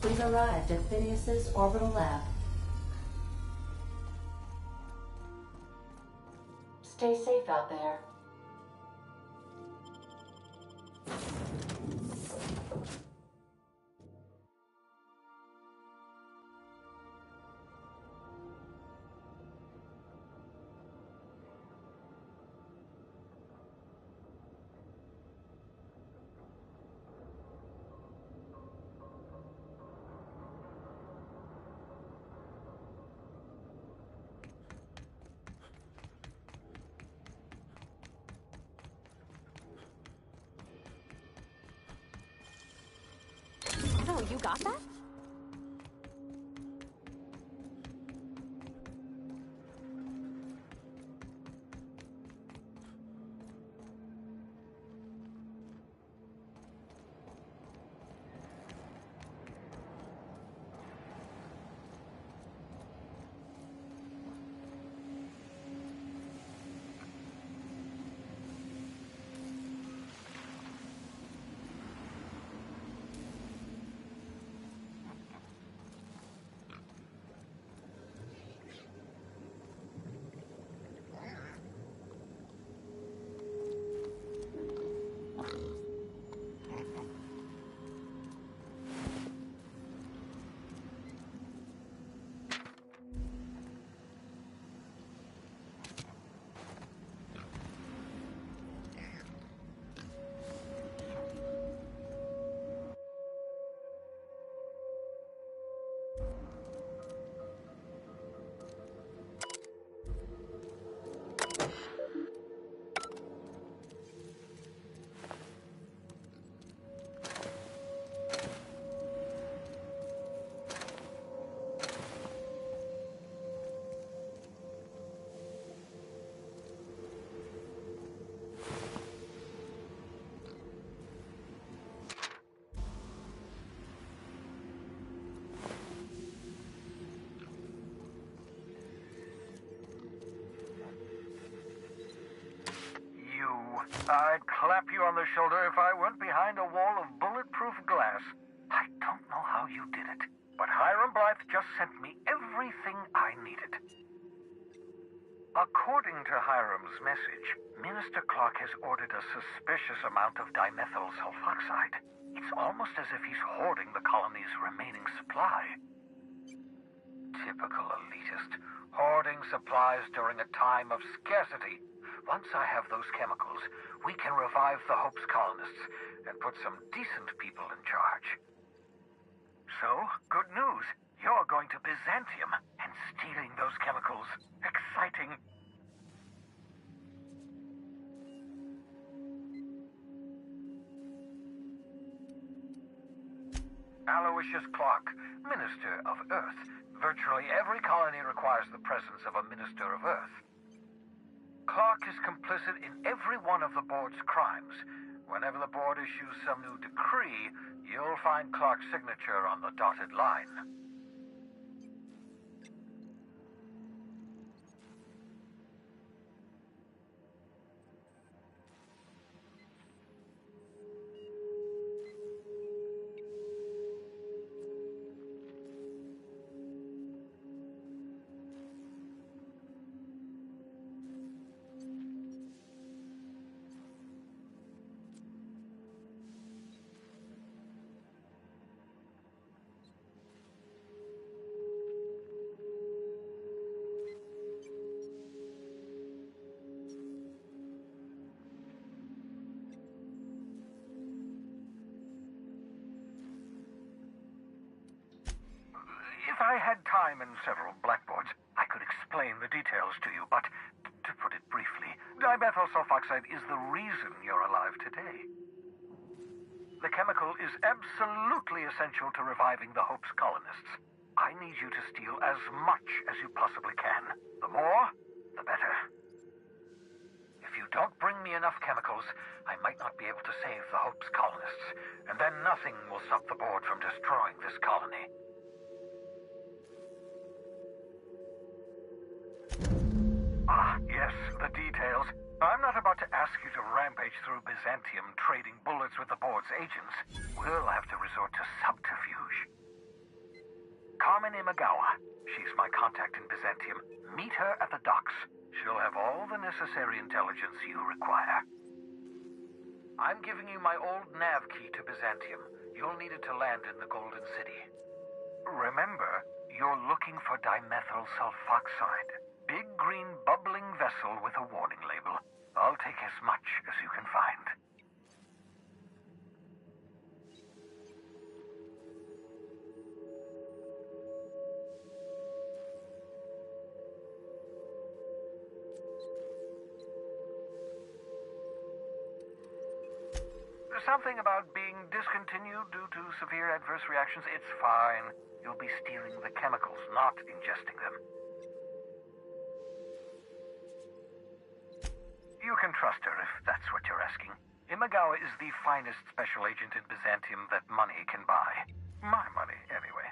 We've arrived at Phineas's orbital lab. Stay safe out there. Oh, you got that? I'd clap you on the shoulder if I weren't behind a wall of bulletproof glass. I don't know how you did it, but Hiram Blythe just sent me everything I needed. According to Hiram's message, Minister Clark has ordered a suspicious amount of dimethyl sulfoxide. It's almost as if he's hoarding the colony's remaining supply. Typical elitist, hoarding supplies during a time of scarcity. Once I have those chemicals, we can revive the Hope's colonists and put some decent people in charge. So, good news. You're going to Byzantium and stealing those chemicals. Exciting. Aloysius Clark, Minister of Earth. Virtually every colony requires the presence of a Minister of Earth. Clark is complicit in every one of the board's crimes. Whenever the board issues some new decree, you'll find Clark's signature on the dotted line. If I had time and several blackboards, I could explain the details to you, but to put it briefly, dimethyl sulfoxide is the reason you're alive today. The chemical is absolutely essential to reviving the Hope's colonists. I need you to steal as much as you possibly can. The more, the better. If you don't bring me enough chemicals, I might not be able to save the Hope's colonists, and then nothing will stop the board from destroying this colony. Ah, yes, the details. I'm not about to ask you to rampage through Byzantium trading bullets with the board's agents. We'll have to resort to subterfuge. Examine Imagawa. She's my contact in Byzantium. Meet her at the docks. She'll have all the necessary intelligence you require. I'm giving you my old nav key to Byzantium. You'll need it to land in the Golden City. Remember, you're looking for dimethyl sulfoxide. Big green bubbling vessel with a warning label. I'll take as much as you can find. Something about being discontinued due to severe adverse reactions. It's fine. You'll be stealing the chemicals, not ingesting them. You can trust her if that's what you're asking. Imagawa is the finest special agent in Byzantium that money can buy. My money, anyway.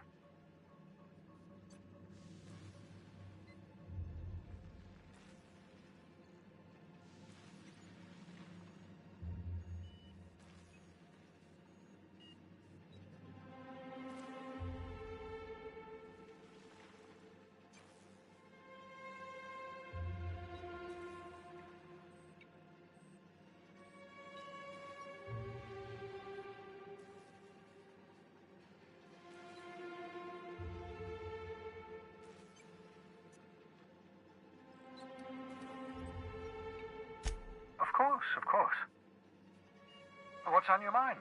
Of course. What's on your mind?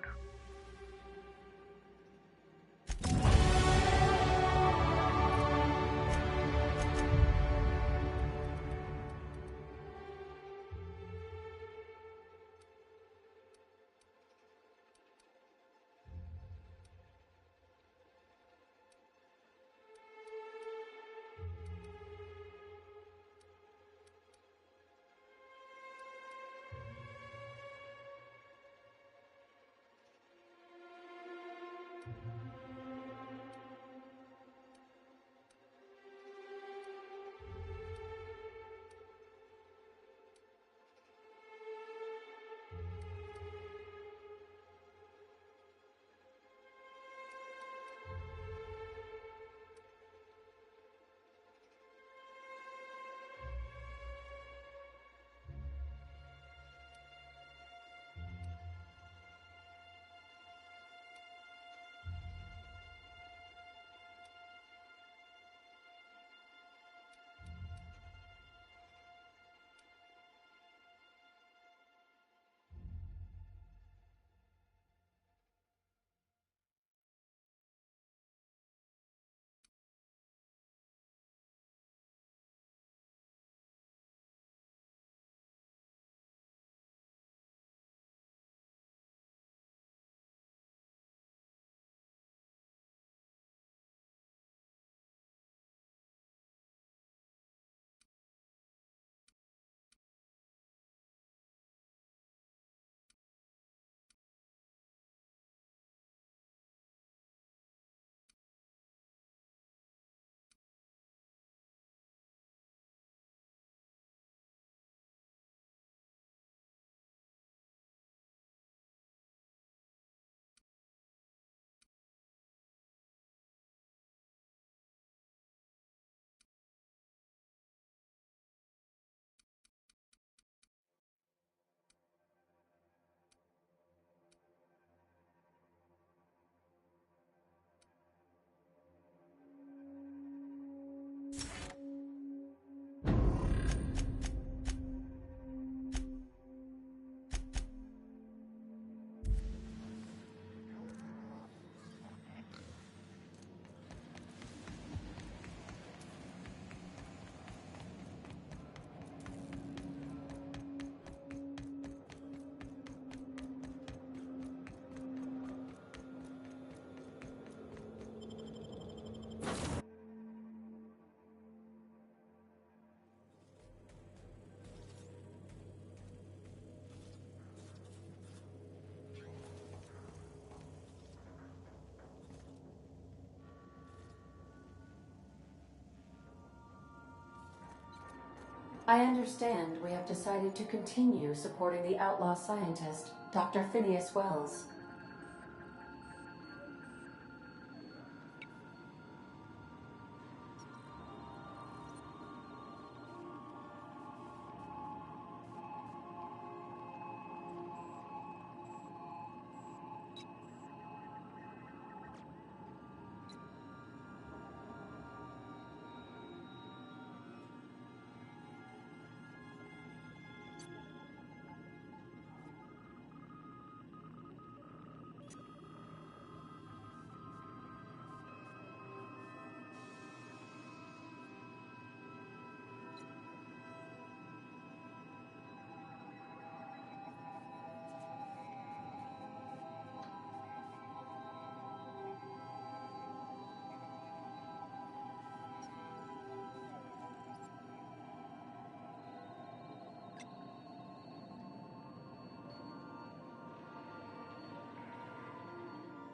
I understand we have decided to continue supporting the outlaw scientist, Dr. Phineas Wells.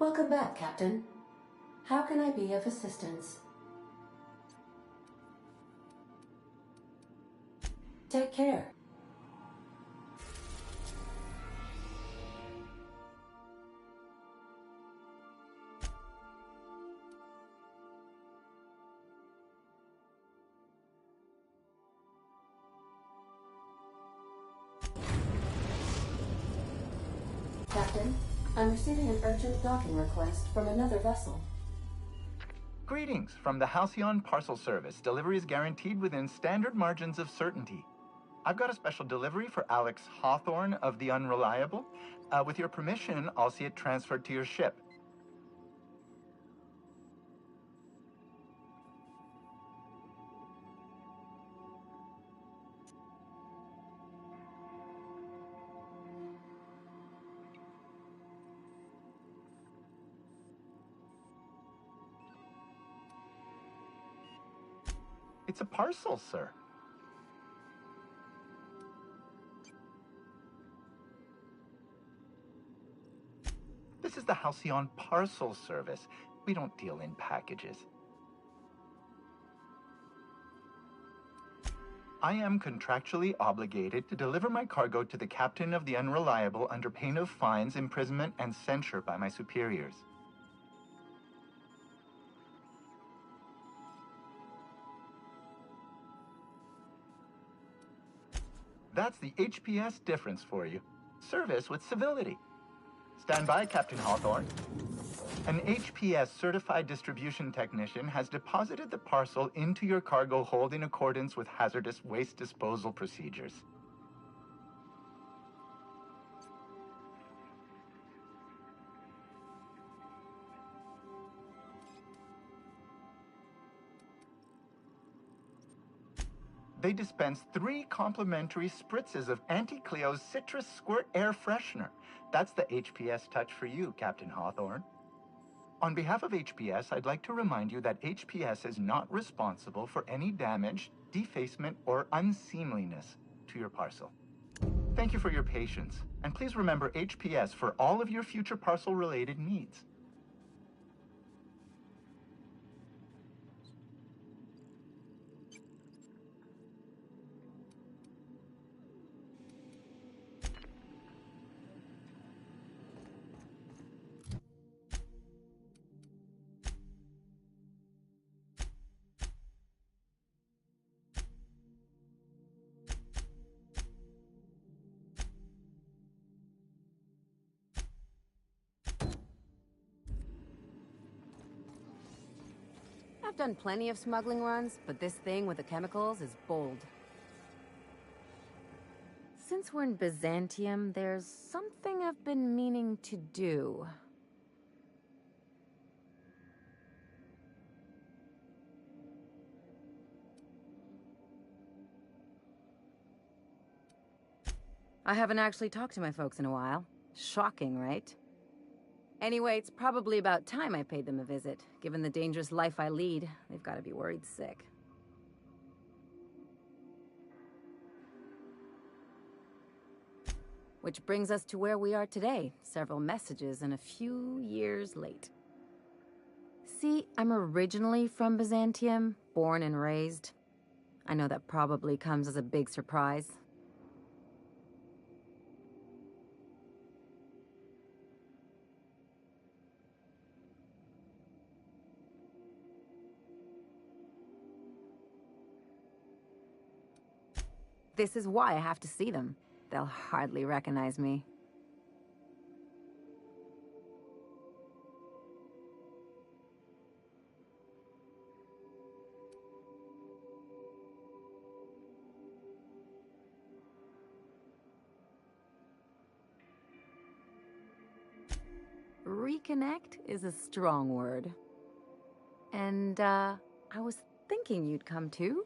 Welcome back, Captain. How can I be of assistance? Take care. Captain, I'm receiving an urgent docking request from another vessel. Greetings from the Halcyon Parcel Service. Delivery is guaranteed within standard margins of certainty. I've got a special delivery for Alex Hawthorne of the Unreliable. With your permission, I'll see it transferred to your ship. It's a parcel, sir. This is the Halcyon Parcel Service. We don't deal in packages. I am contractually obligated to deliver my cargo to the captain of the Unreliable under pain of fines, imprisonment, and censure by my superiors. That's the HPS difference for you. Service with civility. Stand by, Captain Hawthorne. An HPS certified distribution technician has deposited the parcel into your cargo hold in accordance with hazardous waste disposal procedures. They dispense 3 complimentary spritzes of Anti-Cleo's Citrus Squirt Air Freshener. That's the HPS touch for you, Captain Hawthorne. On behalf of HPS, I'd like to remind you that HPS is not responsible for any damage, defacement, or unseemliness to your parcel. Thank you for your patience, and please remember HPS for all of your future parcel-related needs. I've done plenty of smuggling runs, but this thing with the chemicals is bold. Since we're in Byzantium, there's something I've been meaning to do. I haven't actually talked to my folks in a while. Shocking, right? Anyway, it's probably about time I paid them a visit. Given the dangerous life I lead, they've got to be worried sick. Which brings us to where we are today. Several messages and a few years late. See, I'm originally from Byzantium, born and raised. I know that probably comes as a big surprise. This is why I have to see them. They'll hardly recognize me. Reconnect is a strong word. And, I was thinking you'd come too.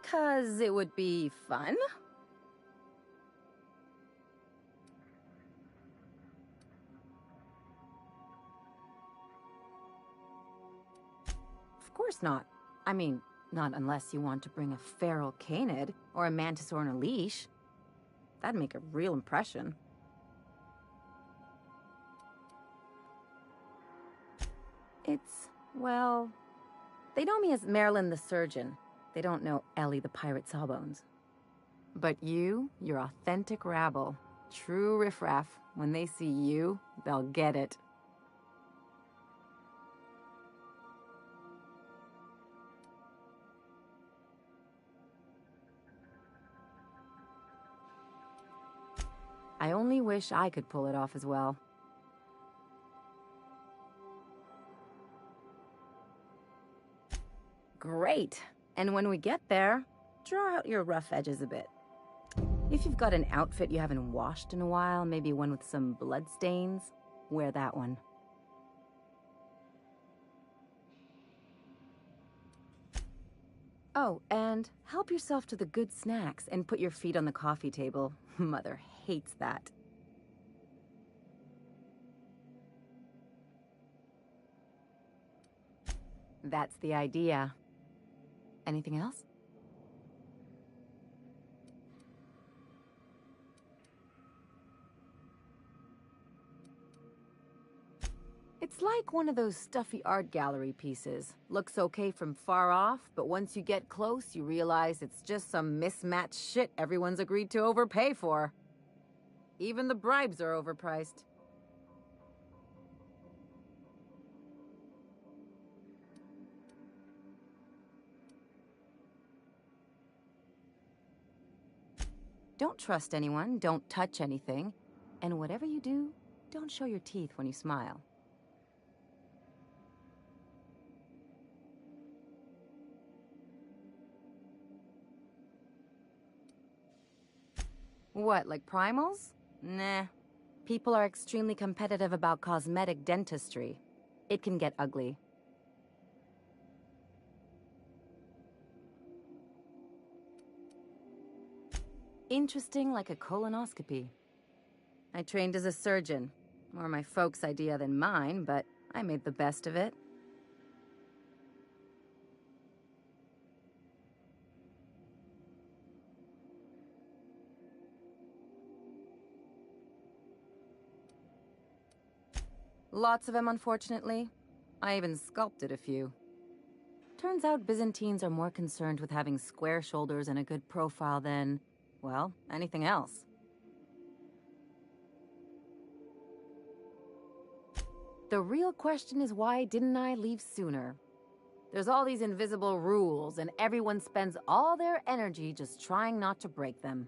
Because it would be fun? Of course not. I mean, not unless you want to bring a feral canid or a mantis on a leash. That'd make a real impression. Well, they know me as Marilyn the Surgeon. They don't know Ellie the Pirate Sawbones. But you, you're authentic rabble. True riffraff. When they see you, they'll get it. I only wish I could pull it off as well. Great. And when we get there, draw out your rough edges a bit. If you've got an outfit you haven't washed in a while, maybe one with some blood stains, wear that one. Oh, and help yourself to the good snacks and put your feet on the coffee table. Mother hates that. That's the idea. Anything else? It's like one of those stuffy art gallery pieces. Looks okay from far off, but once you get close, you realize it's just some mismatched shit everyone's agreed to overpay for. Even the bribes are overpriced. Don't trust anyone, don't touch anything, and whatever you do, don't show your teeth when you smile. What, like primals? Nah. People are extremely competitive about cosmetic dentistry. It can get ugly. Interesting like a colonoscopy. I trained as a surgeon. More my folks' idea than mine, but I made the best of it. Lots of them, unfortunately. I even sculpted a few. Turns out Byzantines are more concerned with having square shoulders and a good profile than, well, anything else. The real question is, why didn't I leave sooner? There's all these invisible rules, and everyone spends all their energy just trying not to break them.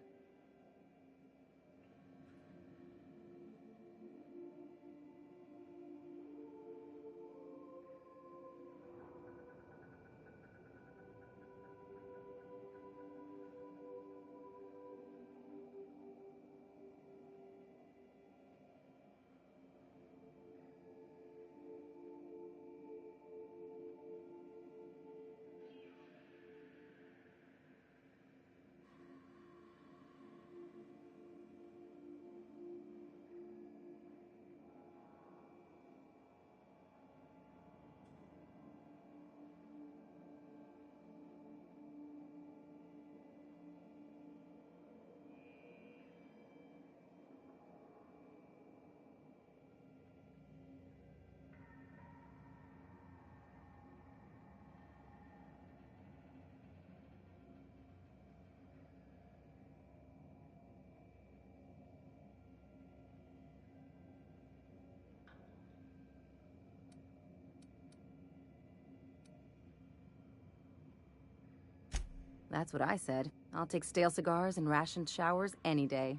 That's what I said. I'll take stale cigars and rationed showers any day.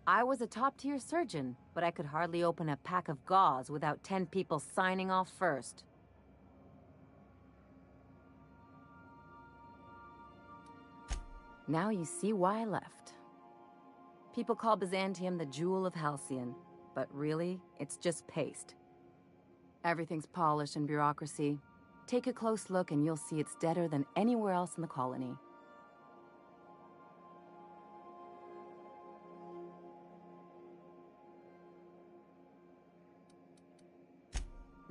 I was a top-tier surgeon, but I could hardly open a pack of gauze without 10 people signing off first. Now you see why I left. People call Byzantium the jewel of Halcyon, but really, it's just paste. Everything's polished and bureaucracy. Take a close look and you'll see it's deader than anywhere else in the colony.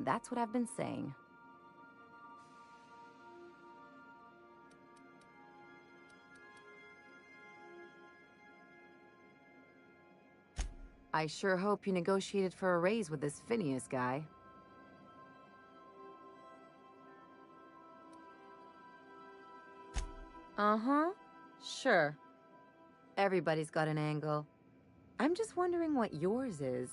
That's what I've been saying. I sure hope you negotiated for a raise with this Phineas guy. Uh-huh. Sure. Everybody's got an angle. I'm just wondering what yours is.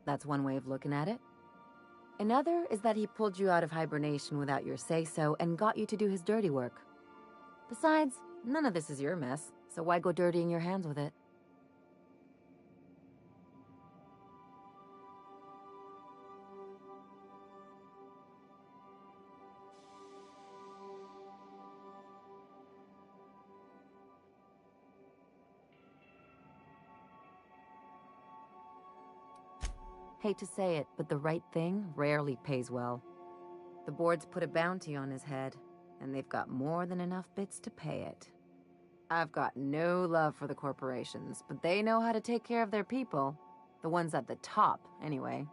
That's one way of looking at it. Another is that he pulled you out of hibernation without your say-so and got you to do his dirty work. Besides, none of this is your mess, so why go dirtying your hands with it? Hate to say it, but the right thing rarely pays well. The board's put a bounty on his head, and they've got more than enough bits to pay it. I've got no love for the corporations, but they know how to take care of their people. The ones at the top, anyway.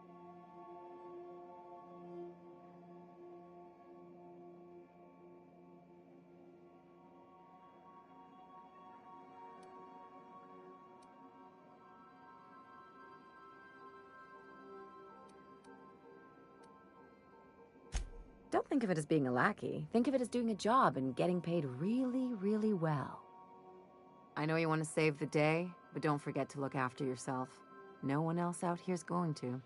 Don't think of it as being a lackey. Think of it as doing a job and getting paid really, really well. I know you want to save the day, but don't forget to look after yourself. No one else out here's going to.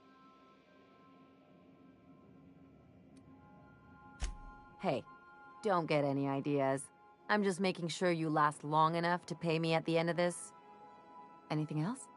Hey, don't get any ideas. I'm just making sure you last long enough to pay me at the end of this. Anything else?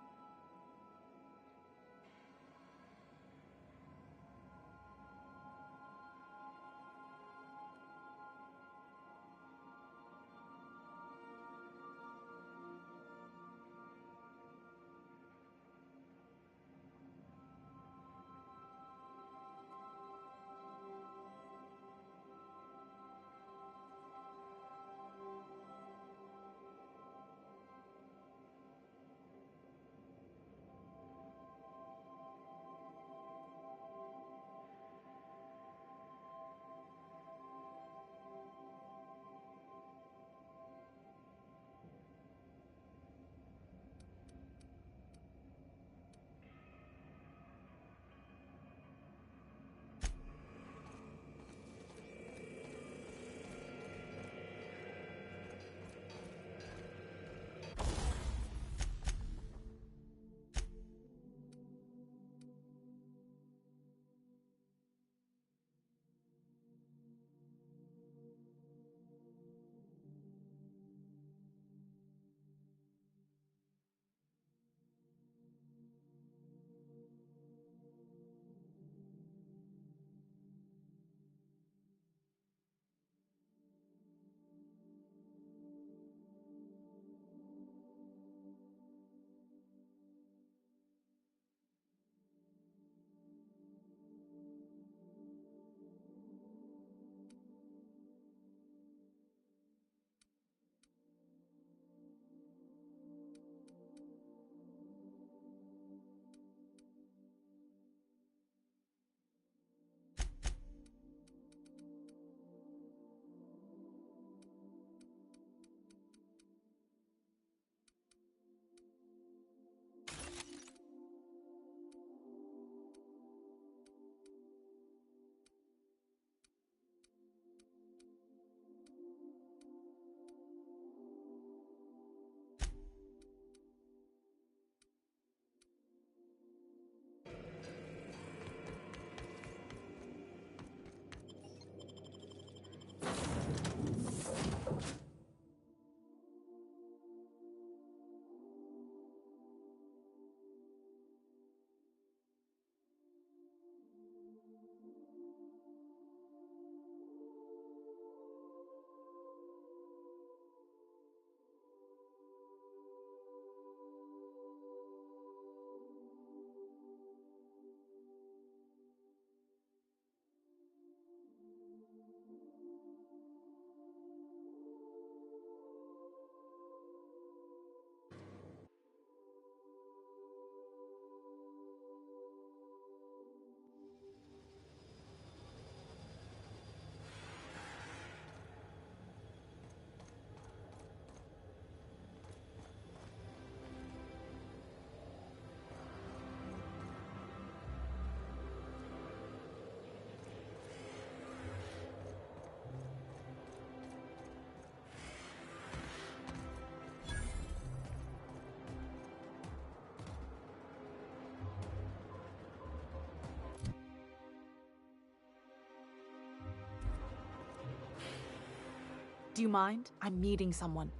Do you mind? I'm meeting someone.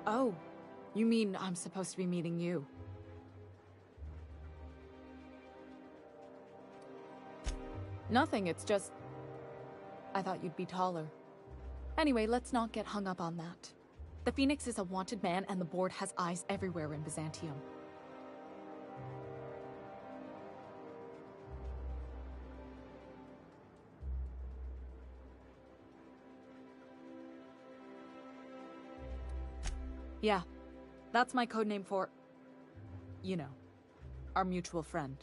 Oh. You mean I'm supposed to be meeting you? Nothing, it's just... I thought you'd be taller. Anyway, let's not get hung up on that. The Phoenix is a wanted man, and the board has eyes everywhere in Byzantium. Yeah, that's my codename for... you know, our mutual friend.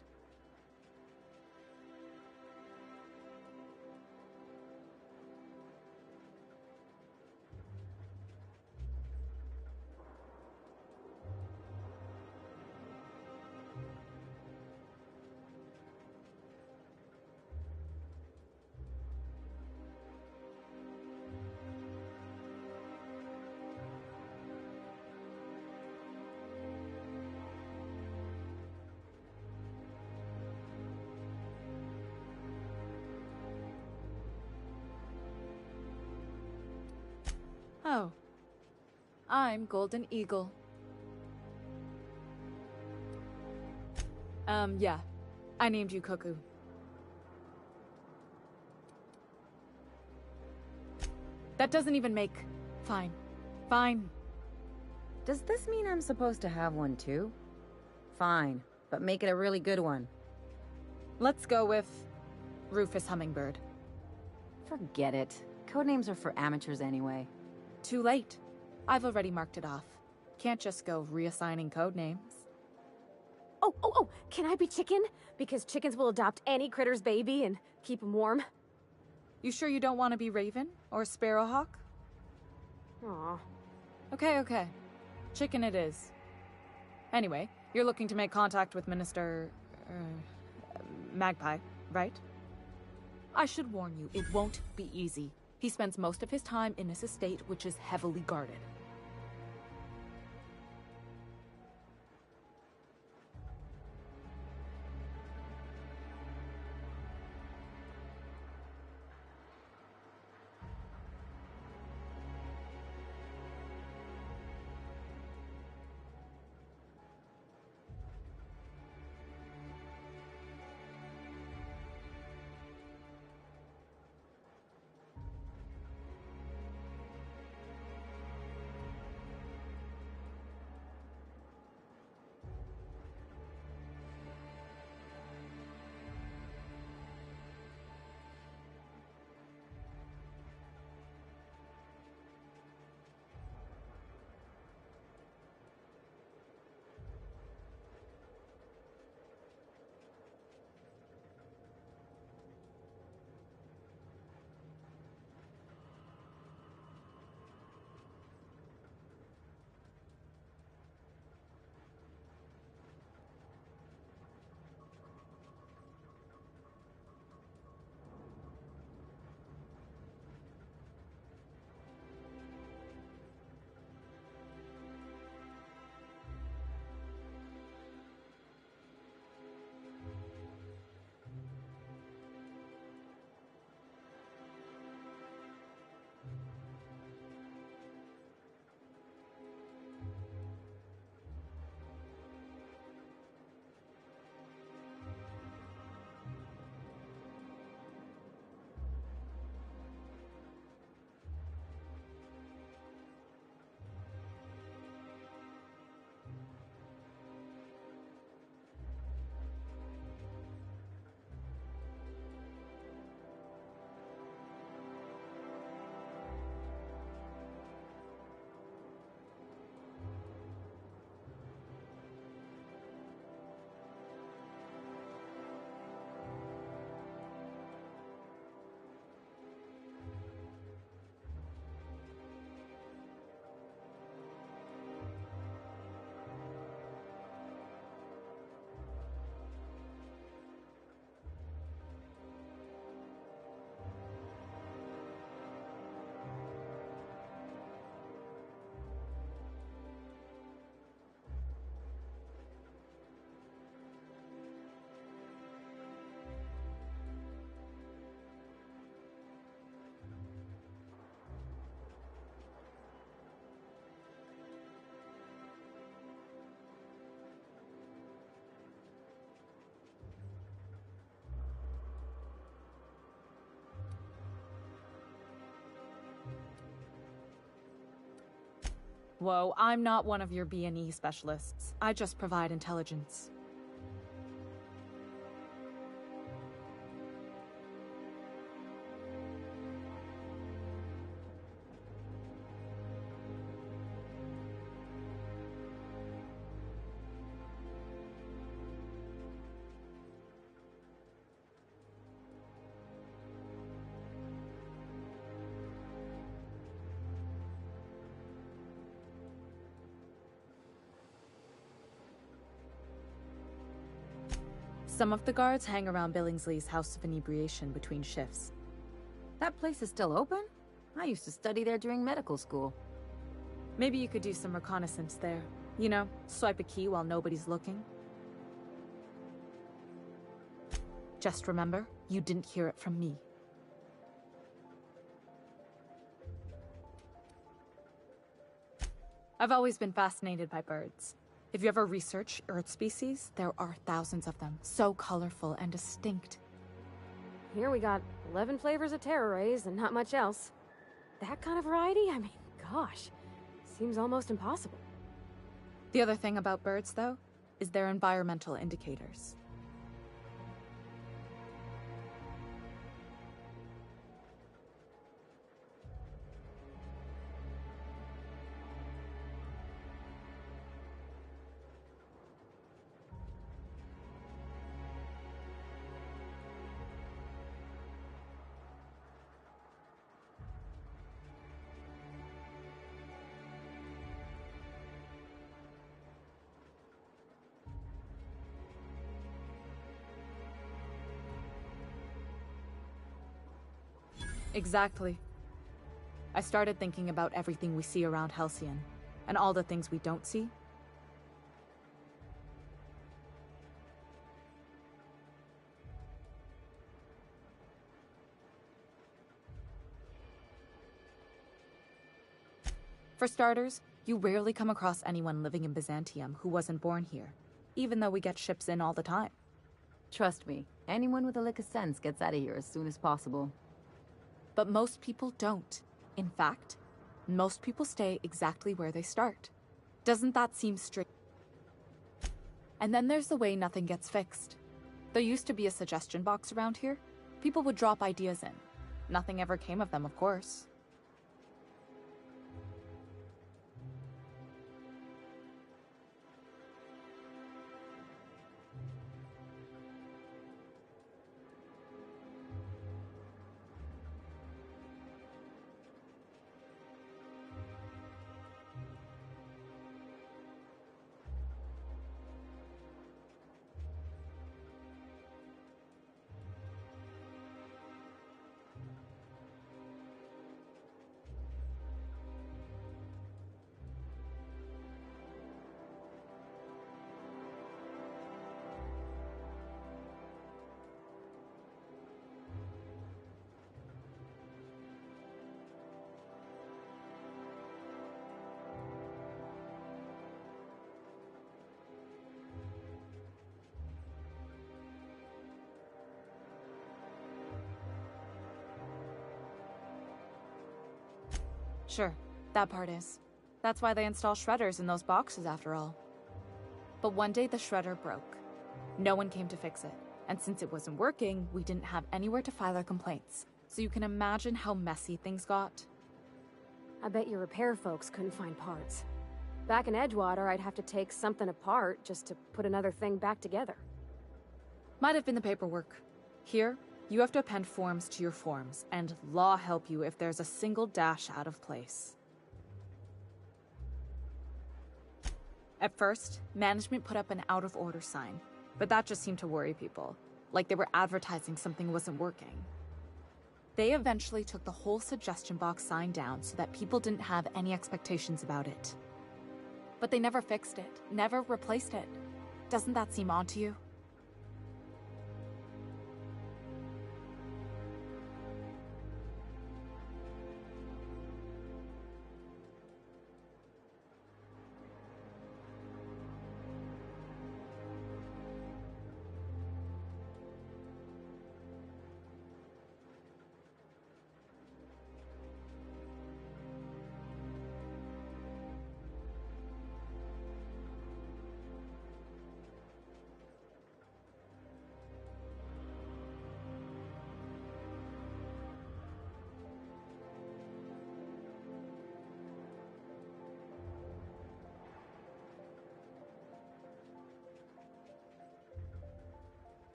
Oh. I'm Golden Eagle. Yeah. I named you Cuckoo. That doesn't even make... Fine. Fine. Does this mean I'm supposed to have one too? Fine, but make it a really good one. Let's go with... Rufus Hummingbird. Forget it. Codenames are for amateurs anyway. Too late. I've already marked it off. Can't just go reassigning codenames. Oh, can I be Chicken? Because chickens will adopt any critter's baby and keep him warm. You sure you don't want to be Raven? Or Sparrowhawk? Aw. Okay. Chicken it is. Anyway, you're looking to make contact with Minister... Magpie, right? I should warn you, it won't be easy. He spends most of his time in his estate, which is heavily guarded. Whoa, I'm not one of your B&E specialists. I just provide intelligence. Some of the guards hang around Billingsley's House of Inebriation between shifts. That place is still open? I used to study there during medical school. Maybe you could do some reconnaissance there. You know, swipe a key while nobody's looking. Just remember, you didn't hear it from me. I've always been fascinated by birds. If you ever research Earth species, there are thousands of them, so colorful and distinct. Here we got 11 flavors of terror rays and not much else. That kind of variety? I mean, gosh, seems almost impossible. The other thing about birds, though, is their environmental indicators. Exactly. I started thinking about everything we see around Halcyon, and all the things we don't see. For starters, you rarely come across anyone living in Byzantium who wasn't born here, even though we get ships in all the time. Trust me, anyone with a lick of sense gets out of here as soon as possible. But most people don't. In fact, most people stay exactly where they start. Doesn't that seem strange? And then there's the way nothing gets fixed. There used to be a suggestion box around here. People would drop ideas in. Nothing ever came of them, of course. Sure, that part is. That's why they install shredders in those boxes, after all. But one day the shredder broke. No one came to fix it, and since it wasn't working, we didn't have anywhere to file our complaints. So you can imagine how messy things got. I bet your repair folks couldn't find parts. Back in Edgewater, I'd have to take something apart just to put another thing back together. Might have been the paperwork. Here, you have to append forms to your forms, and law help you if there's a single dash out of place. At first, management put up an out-of-order sign, but that just seemed to worry people, like they were advertising something wasn't working. They eventually took the whole suggestion box sign down so that people didn't have any expectations about it. But they never fixed it, never replaced it. Doesn't that seem odd to you?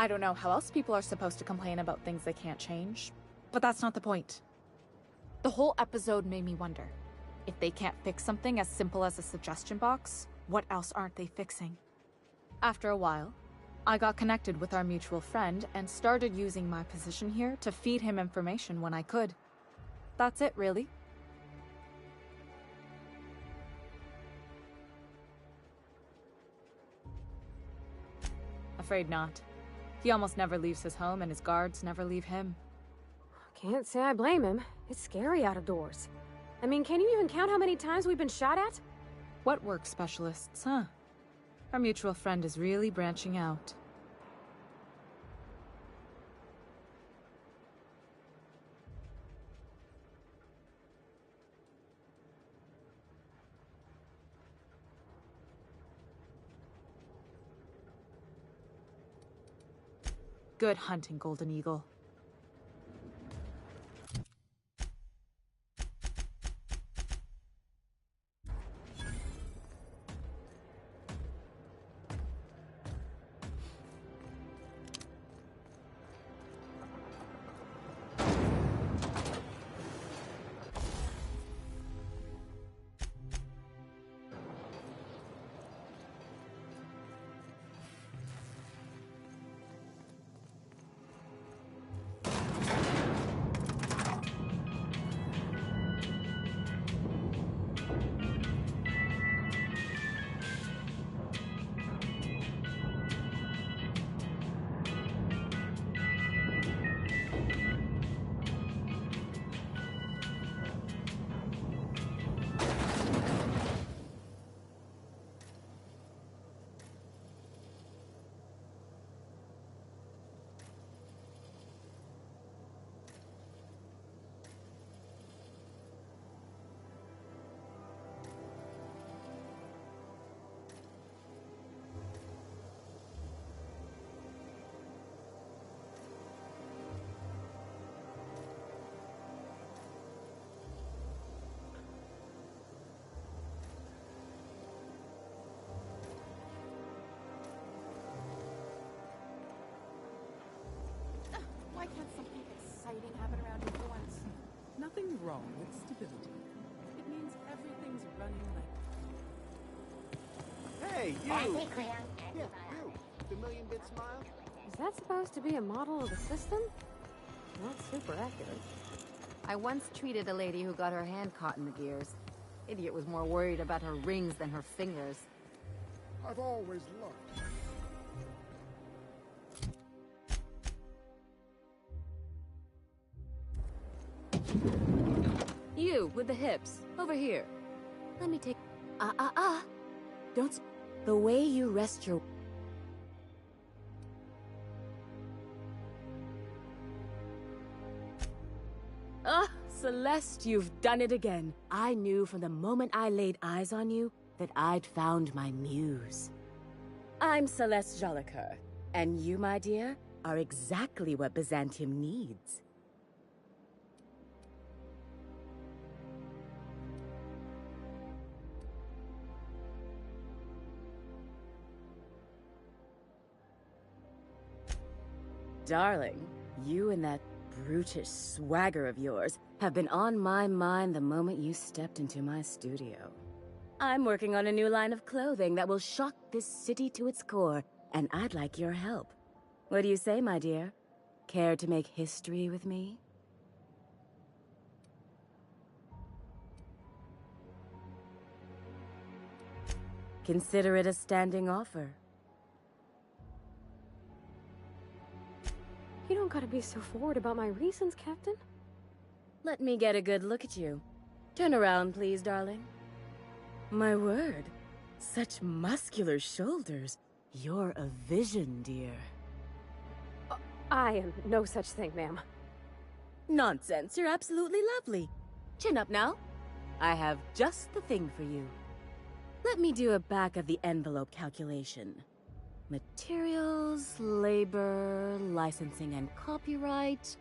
I don't know how else people are supposed to complain about things they can't change, but that's not the point. The whole episode made me wonder, if they can't fix something as simple as a suggestion box, what else aren't they fixing? After a while, I got connected with our mutual friend and started using my position here to feed him information when I could. That's it, really. Afraid not. He almost never leaves his home, and his guards never leave him. Can't say I blame him. It's scary out of doors. I mean, can you even count how many times we've been shot at? What work specialists, huh? Our mutual friend is really branching out. Good hunting, Golden Eagle. Why can't something exciting happen around here for once? Nothing wrong with stability. It means everything's running like... Hey, you! Yeah, you! The million-bit smile? Is that supposed to be a model of the system? Not super accurate. I once treated a lady who got her hand caught in the gears. Idiot was more worried about her rings than her fingers. I've always loved. You, with the hips. Over here. Let me take... Don't... The way you rest your... Celeste, you've done it again. I knew from the moment I laid eyes on you that I'd found my muse. I'm Celeste Jolicoeur, and you, my dear, are exactly what Byzantium needs. Darling, you and that brutish swagger of yours have been on my mind the moment you stepped into my studio. I'm working on a new line of clothing that will shock this city to its core, and I'd like your help. What do you say, my dear? Care to make history with me? Consider it a standing offer. You don't gotta be so forward about my reasons, Captain. Let me get a good look at you. Turn around, please, darling. My word, such muscular shoulders. You're a vision, dear. I am no such thing, ma'am. Nonsense, you're absolutely lovely. Chin up now. I have just the thing for you. Let me do a back-of-the-envelope calculation. Materials, labor, licensing and copyright.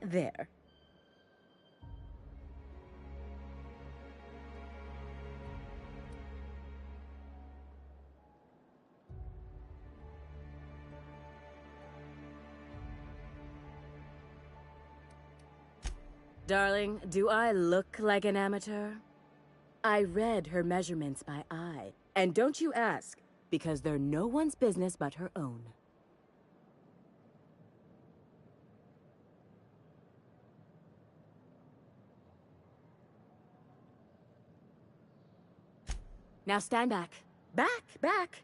There. Darling, do I look like an amateur? I read her measurements by eye. And don't you ask, because they're no one's business but her own. Now stand back. Back!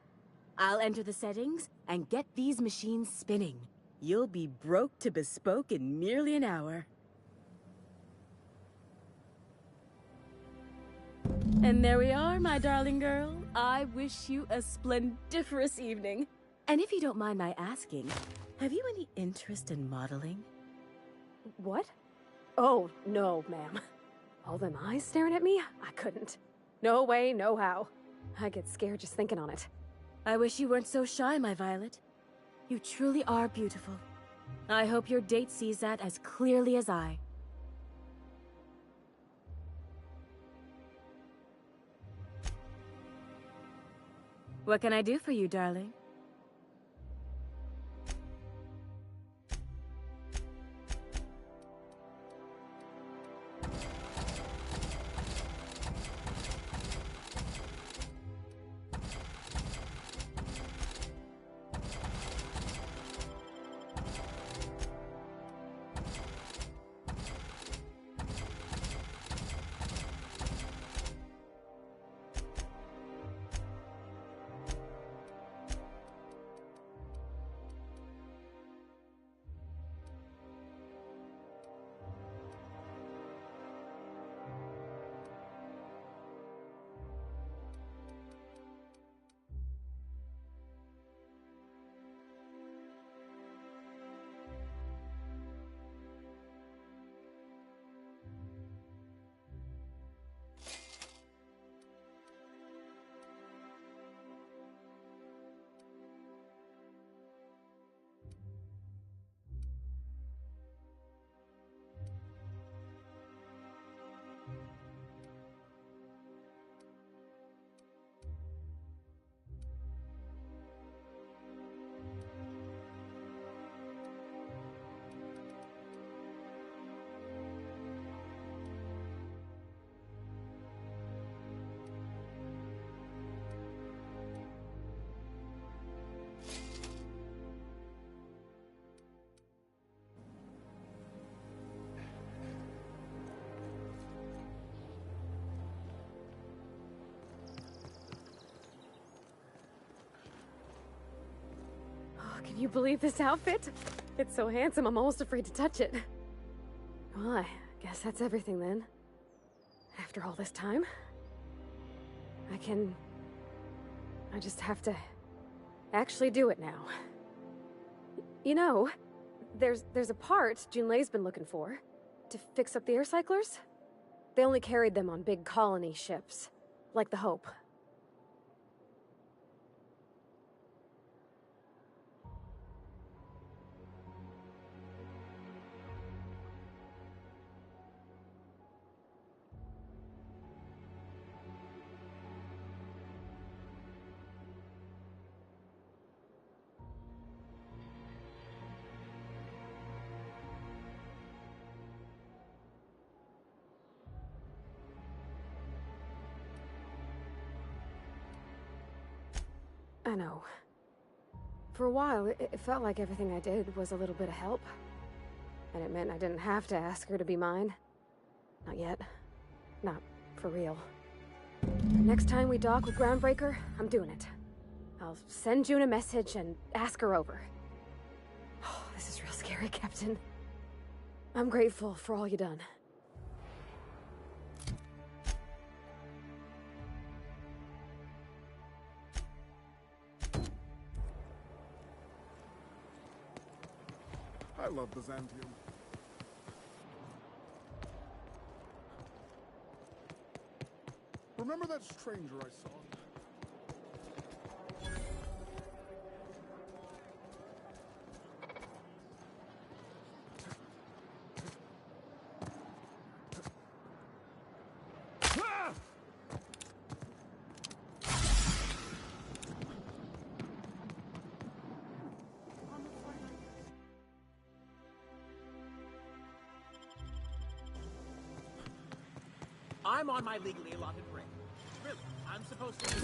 I'll enter the settings and get these machines spinning. You'll be broke to bespoke in merely an hour. And there we are, my darling girl. I wish you a splendiferous evening. And if you don't mind my asking, have you any interest in modeling? What? Oh, no, ma'am. All them eyes staring at me? I couldn't. No way, no how. I get scared just thinking on it. I wish you weren't so shy, my Violet. You truly are beautiful. I hope your date sees that as clearly as I. What can I do for you, darling? Can you believe this outfit? It's so handsome, I'm almost afraid to touch it. Well, I guess that's everything then. After all this time, I just have to actually do it now. You know, there's a part Junlei's been looking for to fix up the air cyclers. They only carried them on big colony ships, like the Hope. I know. For a while, it felt like everything I did was a little bit of help. And it meant I didn't have to ask her to be mine. Not yet. Not for real. But next time we dock with Groundbreaker, I'm doing it. I'll send June a message and ask her over. Oh, this is real scary, Captain. I'm grateful for all you done. I love Byzantium. Remember that stranger I saw? I'm on my legally allotted break. Really, I'm supposed to...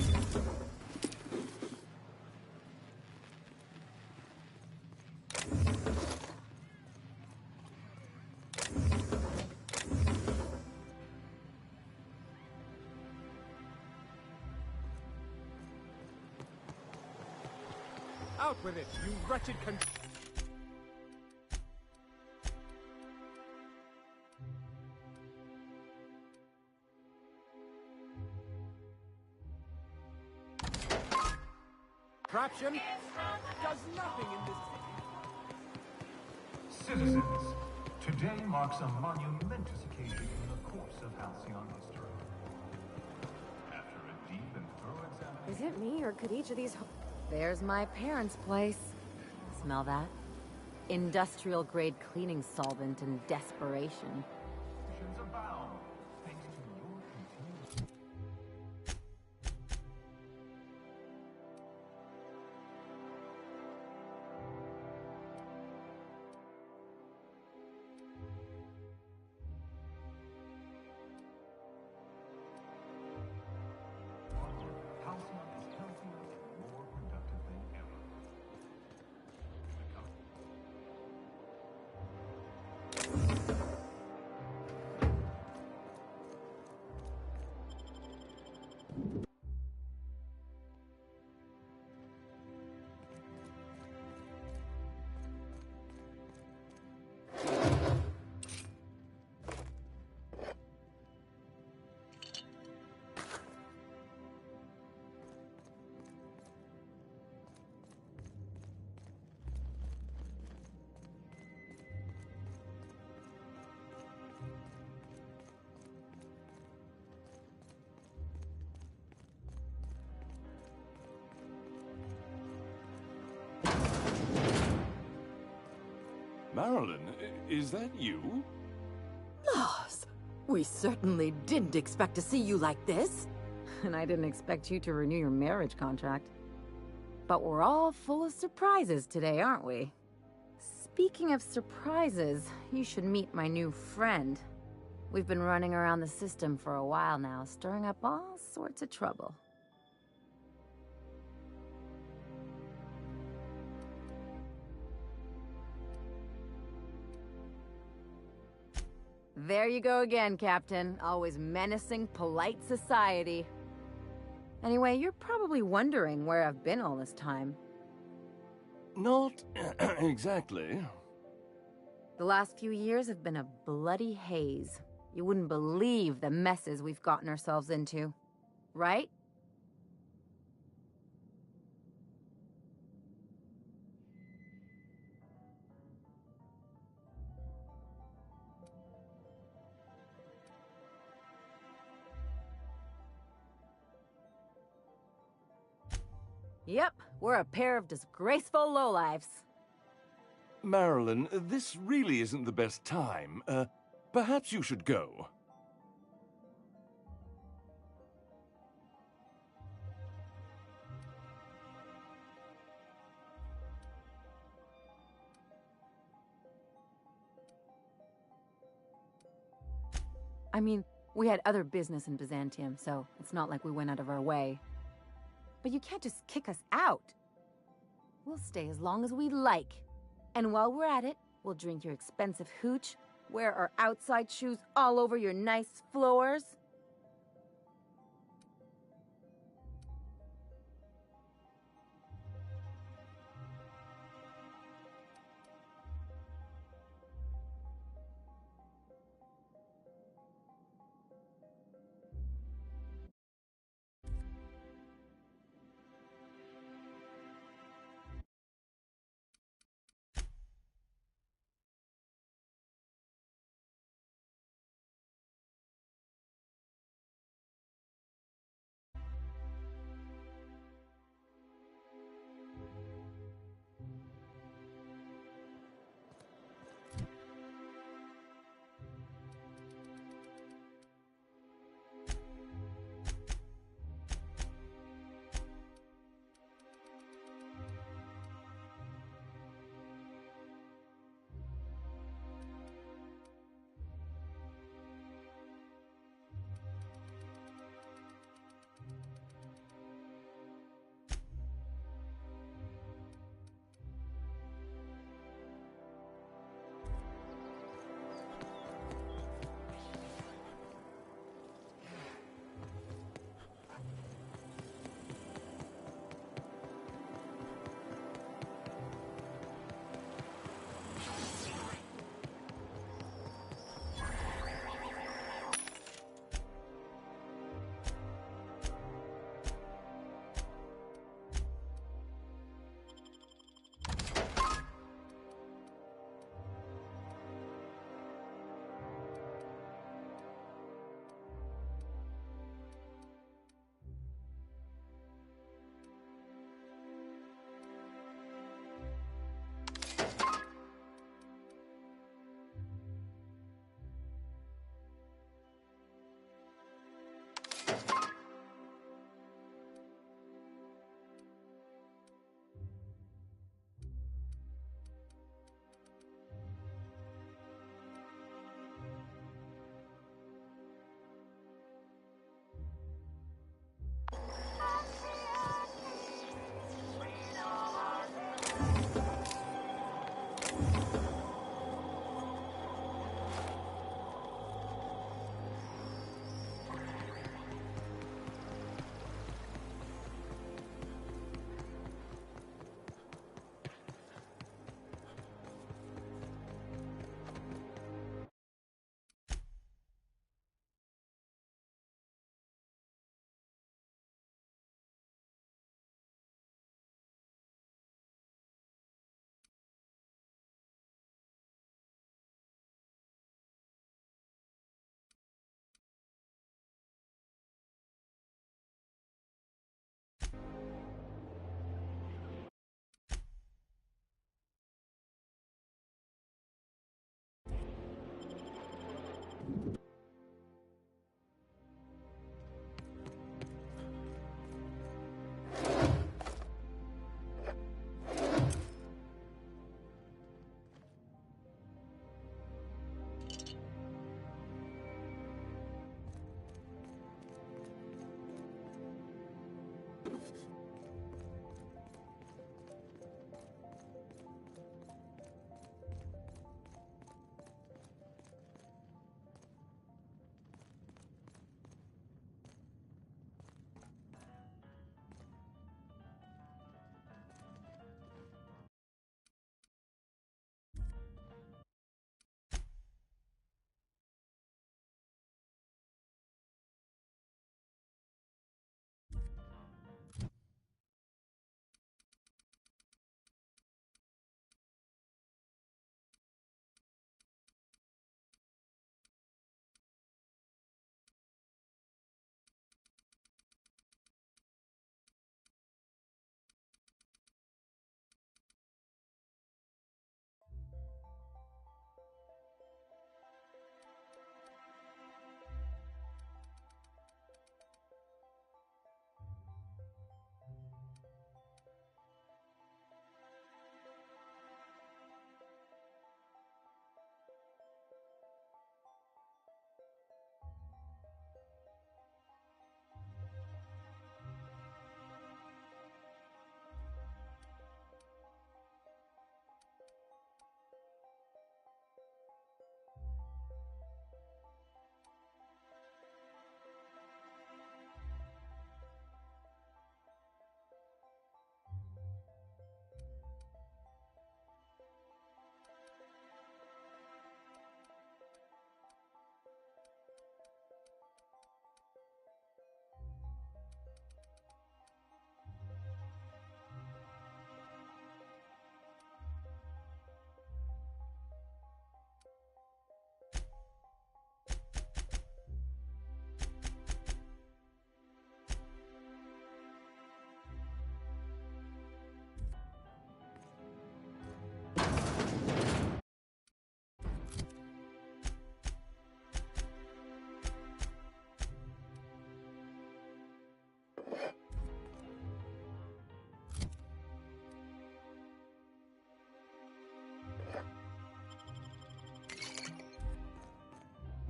Out with it, you wretched contraption does nothing in this city. Citizens, today marks a monumentous occasion in the course of Halcyon history. After a deep and thorough examination... Is it me, or could each of these... There's my parents' place. Smell that? Industrial-grade cleaning solvent and desperation. abound, thanks to your continued... Halcyon is healthier and more productive than ever. Marilyn, is that you? Lars, we certainly didn't expect to see you like this. And I didn't expect you to renew your marriage contract. But we're all full of surprises today, aren't we? Speaking of surprises, you should meet my new friend. We've been running around the system for a while now, stirring up all sorts of trouble. There you go again, Captain. Always menacing polite society. Anyway, you're probably wondering where I've been all this time. Not exactly. The last few years have been a bloody haze. You wouldn't believe the messes we've gotten ourselves into. Right? Yep, we're a pair of disgraceful lowlifes. Marilyn, this really isn't the best time. Perhaps you should go. I mean, we had other business in Byzantium, so it's not like we went out of our way. But you can't just kick us out. We'll stay as long as we like. And while we're at it, we'll drink your expensive hooch, wear our outside shoes all over your nice floors.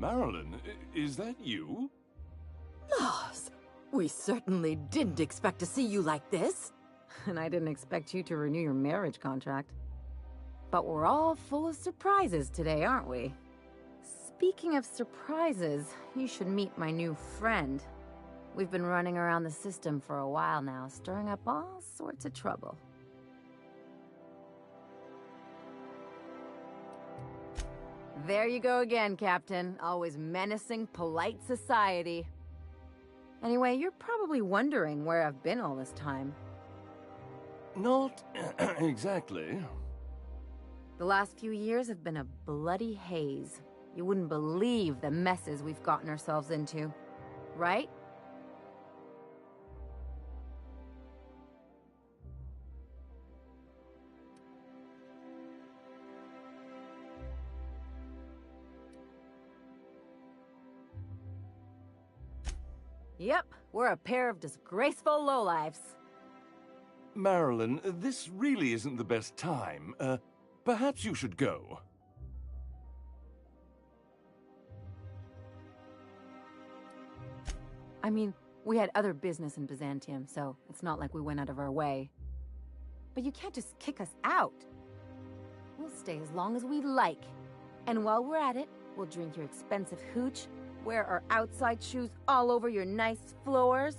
Marilyn, is that you? Lars, we certainly didn't expect to see you like this. And I didn't expect you to renew your marriage contract. But we're all full of surprises today, aren't we? Speaking of surprises, you should meet my new friend. We've been running around the system for a while now, stirring up all sorts of trouble. There you go again, Captain. Always menacing polite society. Anyway, you're probably wondering where I've been all this time. Not exactly. The last few years have been a bloody haze. You wouldn't believe the messes we've gotten ourselves into, right? Yep, we're a pair of disgraceful lowlifes. Marilyn, this really isn't the best time. Perhaps you should go. I mean, we had other business in Byzantium, so it's not like we went out of our way. But you can't just kick us out. We'll stay as long as we like. And while we're at it, we'll drink your expensive hooch, wear our outside shoes all over your nice floors.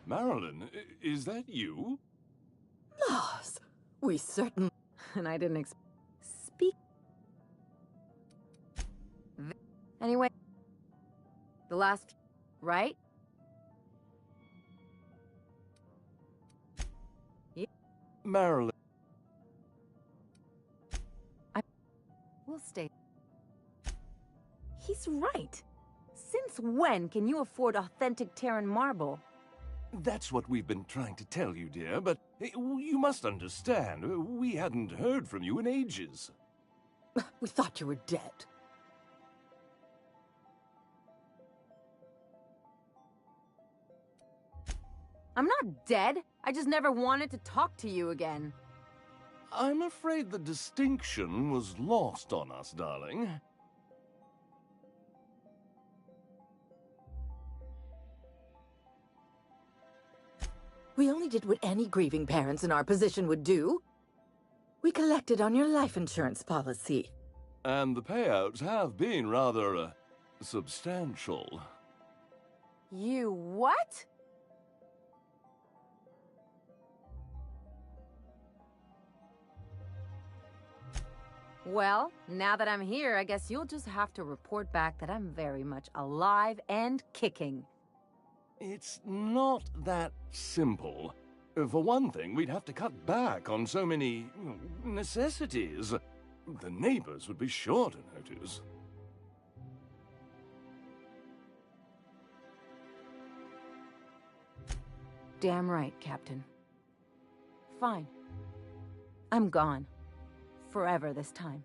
Marilyn, is that you? Lars, we certainly... And I didn't speak... Anyway, the last... Right? Yeah. Marilyn. We'll stay. He's right. Since when can you afford authentic Terran marble? That's what we've been trying to tell you, dear, but you must understand, we hadn't heard from you in ages. We thought you were dead. I'm not dead. I just never wanted to talk to you again. I'm afraid the distinction was lost on us, darling. We only did what any grieving parents in our position would do. We collected on your life insurance policy. And the payouts have been rather, substantial. You what? Well, now that I'm here, I guess you'll just have to report back that I'm very much alive and kicking. It's not that simple. For one thing, we'd have to cut back on so many necessities. The neighbors would be sure to notice. Damn right, Captain. Fine. I'm gone. Forever this time.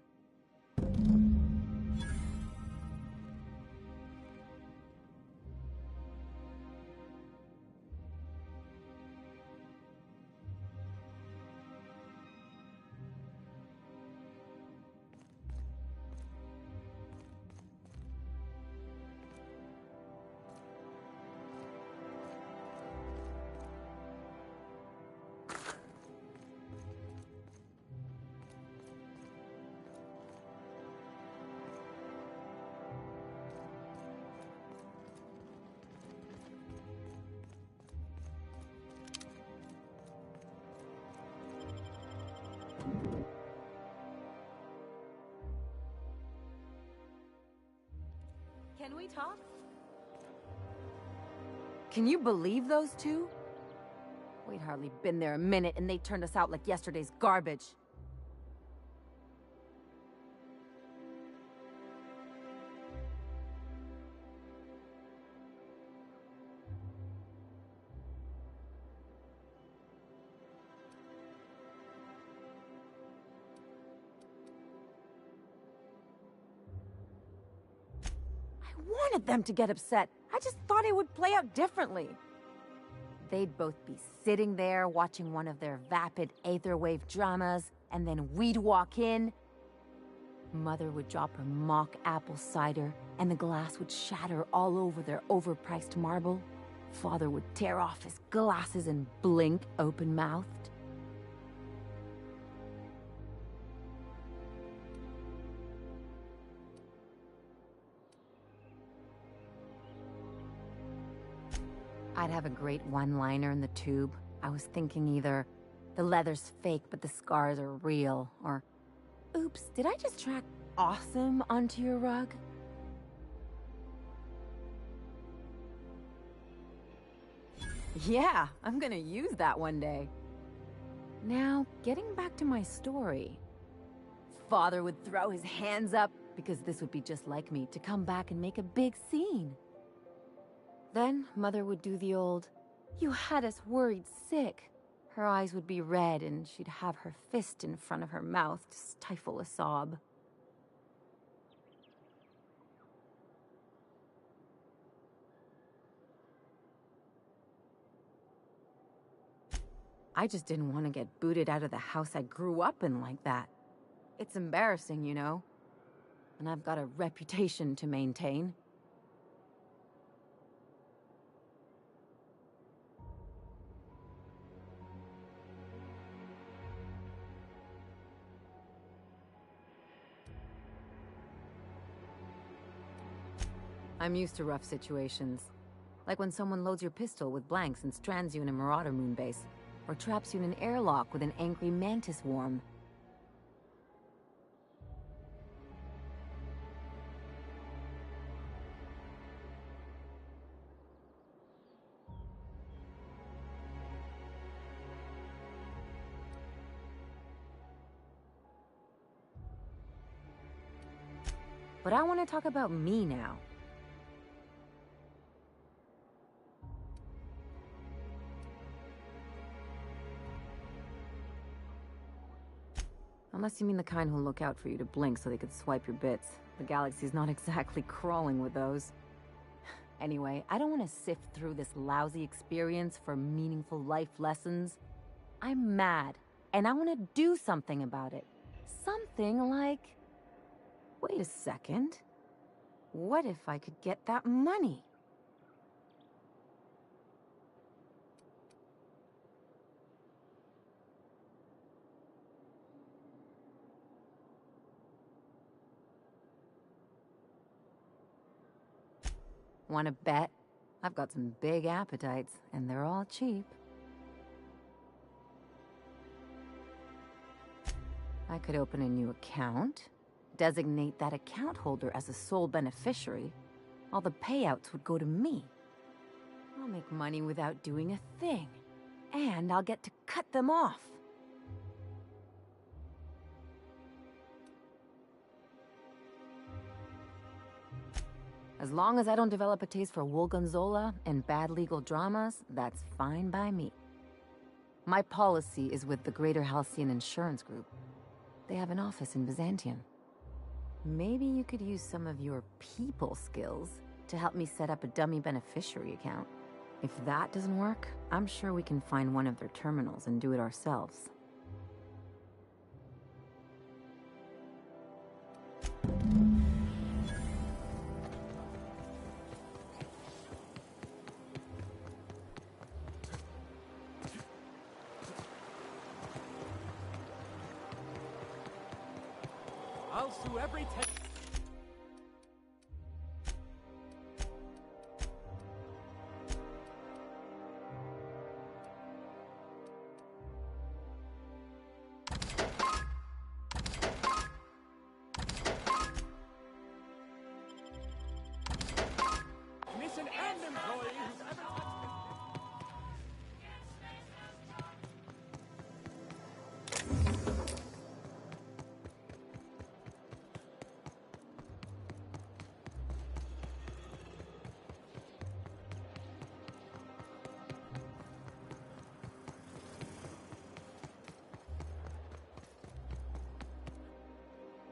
we talk? Can you believe those two? We'd hardly been there a minute and they turned us out like yesterday's garbage. I wanted them to get upset. I just thought it would play out differently. They'd both be sitting there watching one of their vapid aetherwave dramas, and then we'd walk in. Mother would drop her mock apple cider, and the glass would shatter all over their overpriced marble. Father would tear off his glasses and blink open-mouthed. I'd have a great one-liner in the tube. I was thinking either, the leather's fake but the scars are real, or, oops, did I just track awesome onto your rug? Yeah, I'm gonna use that one day. Now, getting back to my story. Father would throw his hands up, because this would be just like me, to come back and make a big scene. Then Mother would do the old, "You had us worried sick." Her eyes would be red and she'd have her fist in front of her mouth to stifle a sob. I just didn't want to get booted out of the house I grew up in like that. It's embarrassing, you know. And I've got a reputation to maintain. I'm used to rough situations. Like when someone loads your pistol with blanks and strands you in a Marauder moonbase, or traps you in an airlock with an angry mantis worm. But I want to talk about me now. Unless you mean the kind who'll look out for you to blink so they could swipe your bits. The galaxy's not exactly crawling with those. Anyway, I don't want to sift through this lousy experience for meaningful life lessons. I'm mad, and I want to do something about it. Something like... Wait a second. What if I could get that money? Want to bet? I've got some big appetites, and they're all cheap. I could open a new account, designate that account holder as a sole beneficiary. All the payouts would go to me. I'll make money without doing a thing, and I'll get to cut them off. As long as I don't develop a taste for Woolgonzola and bad legal dramas, that's fine by me. My policy is with the Greater Halcyon Insurance Group. They have an office in Byzantium. Maybe you could use some of your people skills to help me set up a dummy beneficiary account. If that doesn't work, I'm sure we can find one of their terminals and do it ourselves. I'll sue every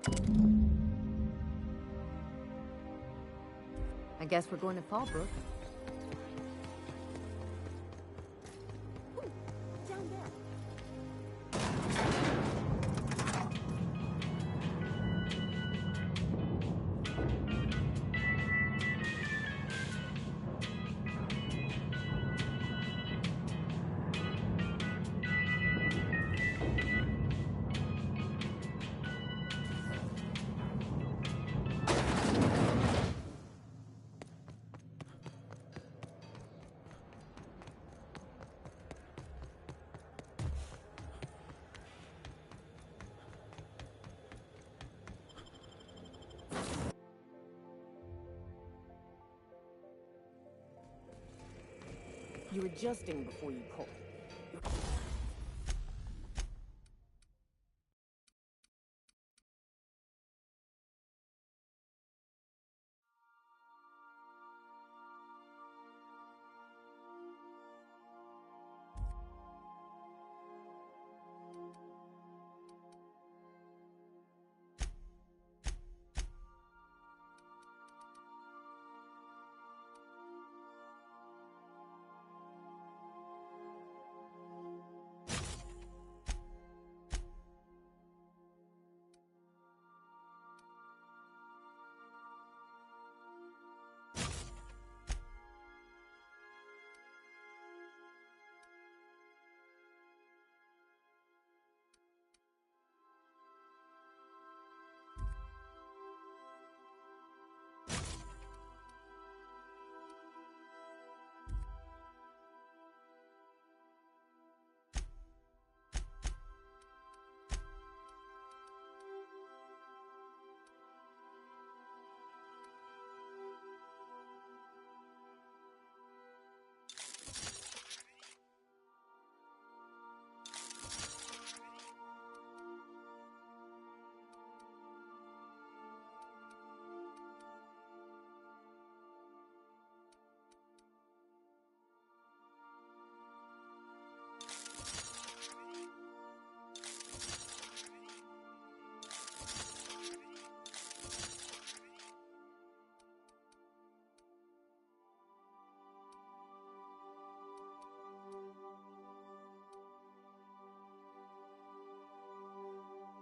I guess we're going to Fallbrook. Down there. You're adjusting before you pull.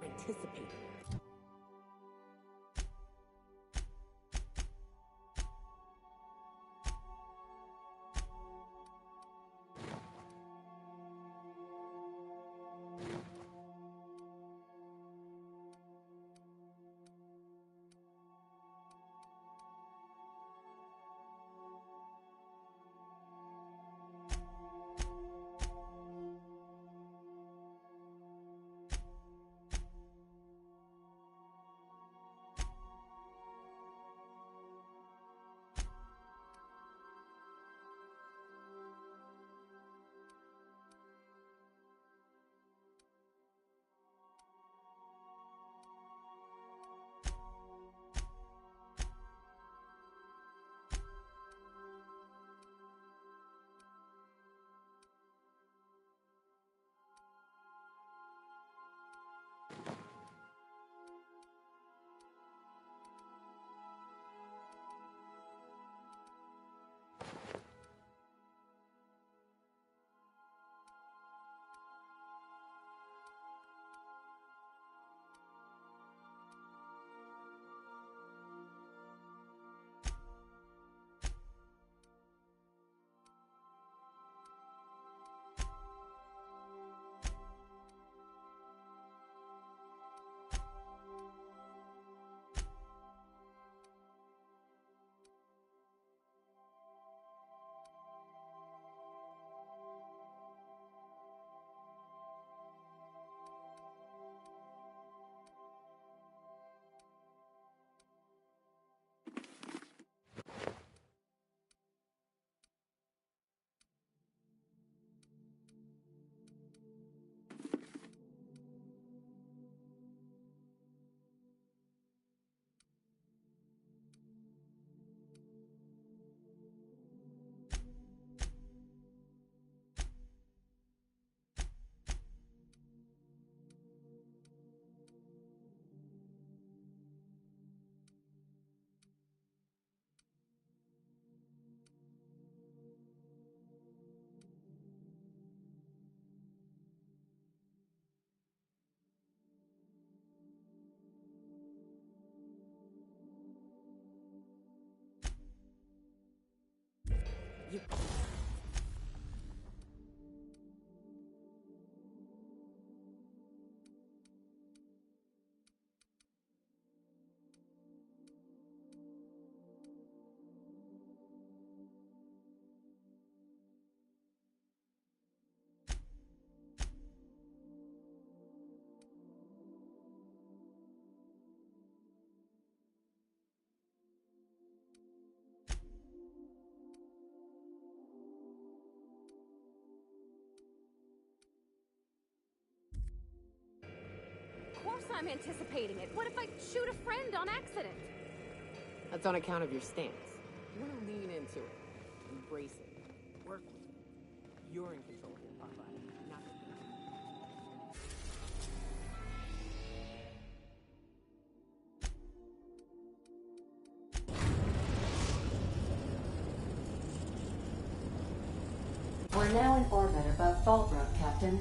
Anticipated. course I'm anticipating it. What if I shoot a friend on accident? That's on account of your stance. You want to lean into it. Embrace it. Work with it. You're in control of your body, not the We're now in orbit above Fallbrook, Captain.